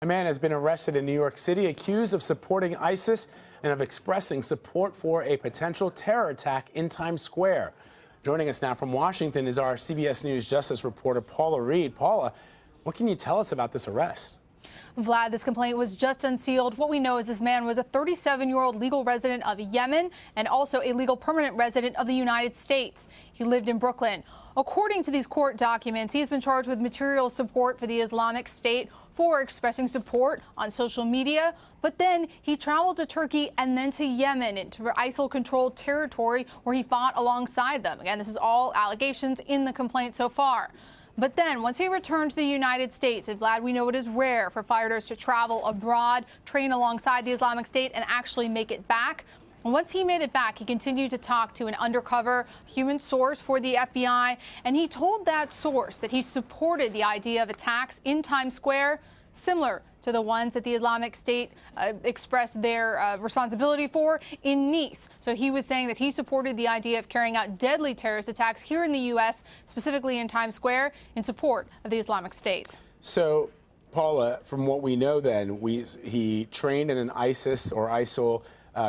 A man has been arrested in New York City accused of supporting ISIS and of expressing support for a potential terror attack in Times Square. Joining us now from Washington is our CBS News Justice reporter Paula Reed. Paula, what can you tell us about this arrest? Vlad, this complaint was just unsealed. What we know is this man was a 37-year-old legal resident of Yemen and also a legal permanent resident of the United States. He lived in Brooklyn. According to these court documents, he has been charged with material support for the Islamic State for expressing support on social media. But then he traveled to Turkey and then to Yemen, into ISIL-controlled territory where he fought alongside them. Again, this is all allegations in the complaint so far. But then, once he returned to the United States, and Vlad, we know it is rare for fighters to travel abroad, train alongside the Islamic State, and actually make it back. And once he made it back, he continued to talk to an undercover human source for the FBI, and he told that source that he supported the idea of attacks in Times Square, similar to the ones that the Islamic State expressed their responsibility for in Nice. So he was saying that he supported the idea of carrying out deadly terrorist attacks here in the U.S., specifically in Times Square, in support of the Islamic State. So, Paula, from what we know then, he trained in an ISIS or ISIL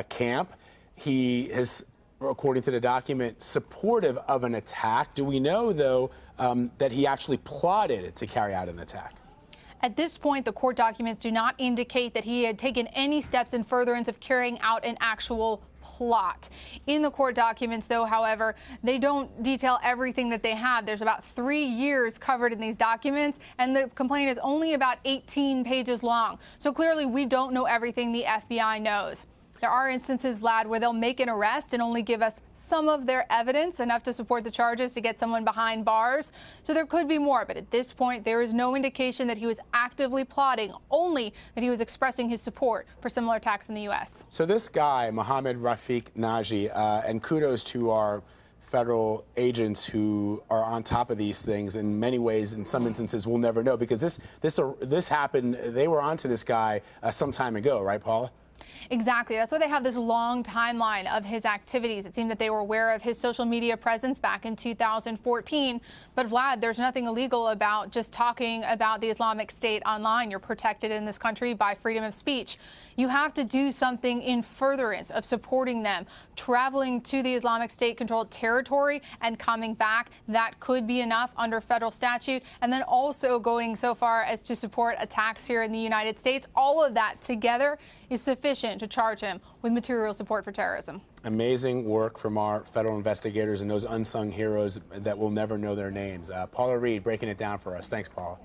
camp. He is, according to the document, supportive of an attack. Do we know, though, that he actually plotted to carry out an attack? At this point, the court documents do not indicate that he had taken any steps in furtherance of carrying out an actual plot. In the court documents, though, however, they don't detail everything that they have. There's about 3 years covered in these documents, and the complaint is only about 18 pages long. So clearly, we don't know everything the FBI knows. There are instances, Vlad, where they'll make an arrest and only give us some of their evidence, enough to support the charges to get someone behind bars. So there could be more, but at this point, there is no indication that he was actively plotting, only that he was expressing his support for similar attacks in the U.S. So this guy, Mohammed Rafiq Naji, and kudos to our federal agents who are on top of these things. In many ways, in some instances, we'll never know, because this happened. They were onto this guy some time ago, right, Paula? Exactly. That's why they have this long timeline of his activities. It seemed that they were aware of his social media presence back in 2014. But Vlad, there's nothing illegal about just talking about the Islamic State online. You're protected in this country by freedom of speech. You have to do something in furtherance of supporting them. Traveling to the Islamic State-controlled territory and coming back, that could be enough under federal statute. And then also going so far as to support attacks here in the United States. All of that together is sufficient to charge him with material support for terrorism. Amazing work from our federal investigators and those unsung heroes that we'll never know their names. Paula Reed breaking it down for us. Thanks, Paula.